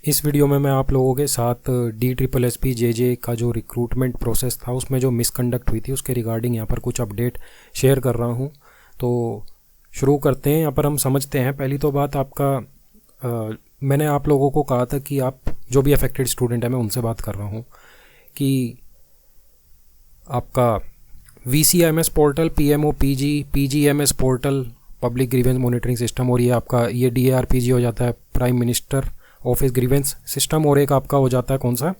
इस वीडियो में मैं आप लोगों के साथ DSSP-JJ का जो रिक्रूटमेंट प्रोसेस था उसमें जो मिसकंडक्ट हुई थी उसके रिगार्डिंग यहाँ पर कुछ अपडेट शेयर कर रहा हूँ। तो शुरू करते हैं। यहाँ पर हम समझते हैं। पहली तो बात आपका मैंने आप लोगों को कहा था कि आप जो भी अफेक्टेड स्टूडेंट है मैं उनसे बात कर रहा हूँ कि आपका VCMS portal, PMO PG, PGMS portal, public grievance monitoring system, और ये आपका ये DARPG हो जाता है, prime minister office grievance system, और एक आपका हो जाता है कौन सा,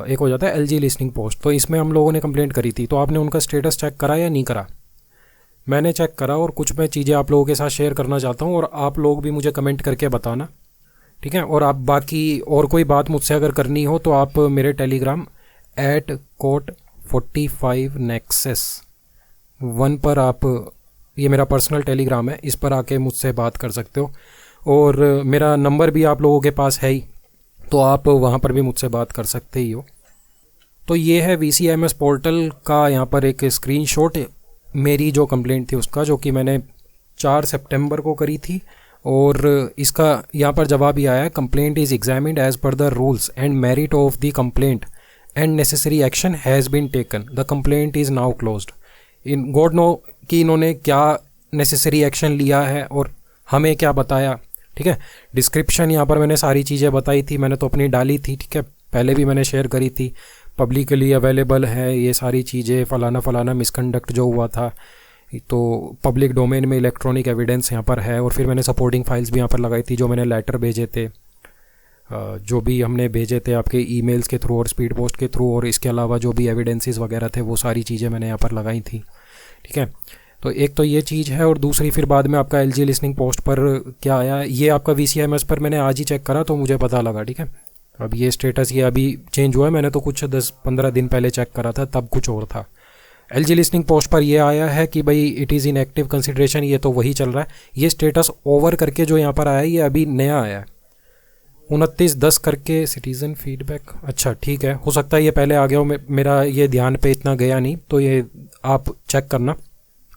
एक हो जाता है LG लिसनिंग पोस्ट। तो इसमें हम लोगों ने कंप्लेंट करी थी। तो आपने उनका स्टेटस चेक करा या नहीं करा? मैंने चेक करा और कुछ मैं चीज़ें आप लोगों के साथ शेयर करना चाहता हूँ और आप लोग भी मुझे कमेंट करके बताना, ठीक है। और आप बाकी और कोई बात मुझसे अगर करनी हो तो आप मेरे टेलीग्राम @COT45nexus1 पर आप, ये मेरा पर्सनल टेलीग्राम है, इस पर आके मुझसे बात कर सकते हो। और मेरा नंबर भी आप लोगों के पास है ही, तो आप वहाँ पर भी मुझसे बात कर सकते ही हो। तो ये है VCMS पोर्टल का यहाँ पर एक स्क्रीनशॉट मेरी जो कंप्लेंट थी उसका, जो कि मैंने 4 सितंबर को करी थी। और इसका यहाँ पर जवाब ही आया है, complaint is examined as per the rules and merit of the complaint and necessary action has been taken, the complaint is now closed. इन गॉड नो कि इन्होंने क्या नेसेसरी एक्शन लिया है और हमें क्या बताया, ठीक है। डिस्क्रिप्शन यहाँ पर मैंने सारी चीज़ें बताई थी, मैंने तो अपनी डाली थी, ठीक है, पहले भी मैंने शेयर करी थी, पब्लिकली अवेलेबल है ये सारी चीज़ें, फ़लाना फ़लाना मिसकंडक्ट जो हुआ था तो पब्लिक डोमेन में इलेक्ट्रॉनिक एविडेंस यहाँ पर है। और फिर मैंने सपोर्टिंग फाइल्स भी यहाँ पर लगाई थी, जो मैंने लेटर भेजे थे, जो भी हमने भेजे थे आपके ईमेल्स के थ्रू और स्पीड पोस्ट के थ्रू, और इसके अलावा जो भी एविडेंसेस वगैरह थे वो सारी चीज़ें मैंने यहाँ पर लगाई थी, ठीक है। तो एक तो ये चीज़ है, और दूसरी फिर बाद में आपका LG लिसनिंग पोस्ट पर क्या आया, ये आपका VCMS पर मैंने आज ही चेक करा तो मुझे पता लगा, ठीक है। अब ये स्टेटस ये अभी चेंज हुआ है, मैंने तो कुछ 10-15 दिन पहले चेक करा था, तब कुछ और था। LG लिसनिंग पोस्ट पर ये आया है कि भाई it is in active consideration, ये तो वही चल रहा है। ये स्टेटस ओवर करके जो यहाँ पर आया है ये अभी नया आया है, 29/10 करके सिटीज़न फीडबैक। अच्छा ठीक है, हो सकता है ये पहले आ गया हो, मेरा ये ध्यान पे इतना गया नहीं, तो ये आप चेक करना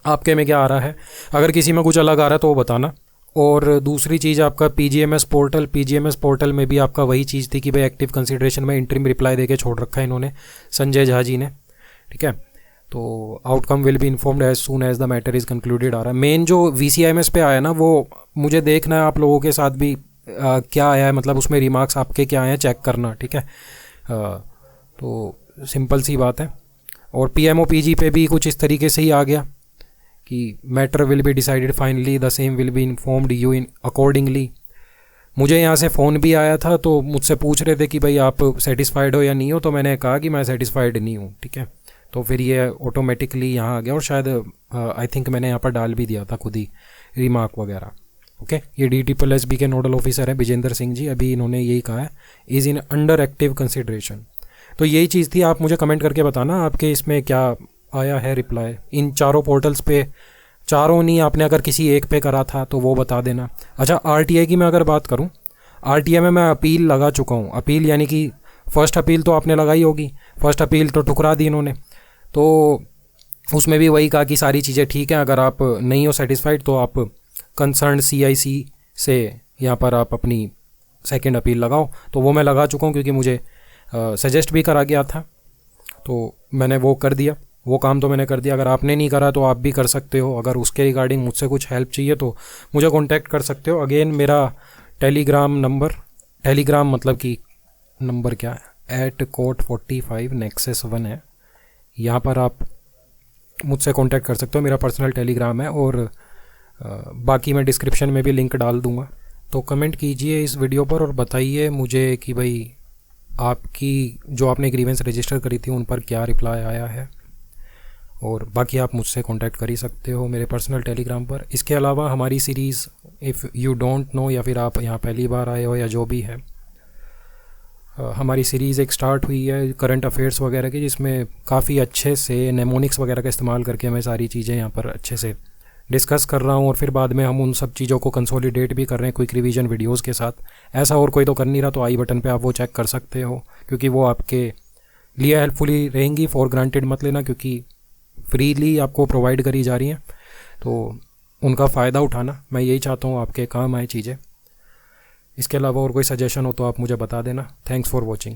आपके में क्या आ रहा है। अगर किसी में कुछ अलग आ रहा है तो वो बताना। और दूसरी चीज़ आपका PGMS पोर्टल में भी आपका वही चीज़ थी कि भाई एक्टिव कंसिडरेशन में इंटरिम रिप्लाई देके छोड़ रखा है इन्होंने, संजय झा जी ने, ठीक है। तो outcome will be informed as soon as the matter is concluded आ रहा है। मेन जो VCMS पे आया ना वो मुझे देखना है आप लोगों के साथ भी क्या आया है, मतलब उसमें रिमार्क्स आपके क्या आए हैं चेक करना, ठीक है। तो सिंपल सी बात है। और PMO PG पे भी कुछ इस तरीके से ही आ गया कि matter will be decided finally, the same will be informed you in accordingly. मुझे यहाँ से फ़ोन भी आया था तो मुझसे पूछ रहे थे कि भाई आप सेटिस्फाइड हो या नहीं हो, तो मैंने कहा कि मैं सेटिस्फाइड नहीं हूँ, ठीक है। तो फिर ये ऑटोमेटिकली यहाँ आ गया, और शायद आई थिंक मैंने यहाँ पर डाल भी दिया था खुद ही रिमार्क वगैरह, ओके। ये DSSP के नोडल ऑफिसर हैं विजेंद्र सिंह जी, अभी इन्होंने यही कहा है, is in under active consideration. तो यही चीज़ थी, आप मुझे कमेंट करके बताना आपके इसमें क्या आया है रिप्लाई इन चारों पोर्टल्स पे। चारों नहीं, आपने अगर किसी एक पे करा था तो वो बता देना। अच्छा, RTI की मैं अगर बात करूं, RTI में मैं अपील लगा चुका हूं। अपील यानी कि फ़र्स्ट अपील तो आपने लगाई होगी, फ़र्स्ट अपील तो ठुकरा दी इन्होंने, तो उसमें भी वही कहा कि सारी चीज़ें ठीक हैं, अगर आप नहीं हो सेटिस्फाइड तो आप कंसर्न CIC से यहाँ पर आप अपनी सेकेंड अपील लगाओ। तो वो मैं लगा चुका हूँ क्योंकि मुझे सजेस्ट भी करा गया था, तो मैंने वो कर दिया, वो काम तो मैंने कर दिया। अगर आपने नहीं करा तो आप भी कर सकते हो। अगर उसके रिगार्डिंग मुझसे कुछ हेल्प चाहिए तो मुझे कांटेक्ट कर सकते हो। अगेन मेरा टेलीग्राम मतलब कि नंबर क्या है, @COT45nexus1 है, यहाँ पर आप मुझसे कांटेक्ट कर सकते हो, मेरा पर्सनल टेलीग्राम है। और बाकी मैं डिस्क्रिप्शन में भी लिंक डाल दूँगा। तो कमेंट कीजिए इस वीडियो पर और बताइए मुझे कि भाई आपकी जो आपने ग्रीवेंस रजिस्टर करी थी उन पर क्या रिप्लाई आया है। और बाकी आप मुझसे कांटेक्ट कर ही सकते हो मेरे पर्सनल टेलीग्राम पर। इसके अलावा हमारी series if you don't know, या फिर आप यहाँ पहली बार आए हो या जो भी है, हमारी सीरीज़ एक स्टार्ट हुई है करंट अफेयर्स वगैरह की, जिसमें काफ़ी अच्छे से नेमोनिक्स वगैरह का इस्तेमाल करके मैं सारी चीज़ें यहाँ पर अच्छे से डिस्कस कर रहा हूँ। और फिर बाद में हम उन सब चीज़ों को कंसोलिडेट भी कर रहे हैं क्विक रिवीजन वीडियोज़ के साथ। ऐसा और कोई तो कर नहीं रहा, तो आई बटन पे आप वो चेक कर सकते हो, क्योंकि वो आपके लिए हेल्पफुली रहेंगी। फॉर ग्रांटेड मत लेना, क्योंकि फ्रीली आपको प्रोवाइड करी जा रही हैं, तो उनका फ़ायदा उठाना। मैं यही चाहता हूँ आपके काम आए चीज़ें। इसके अलावा और कोई सजेशन हो तो आप मुझे बता देना। Thanks for watching.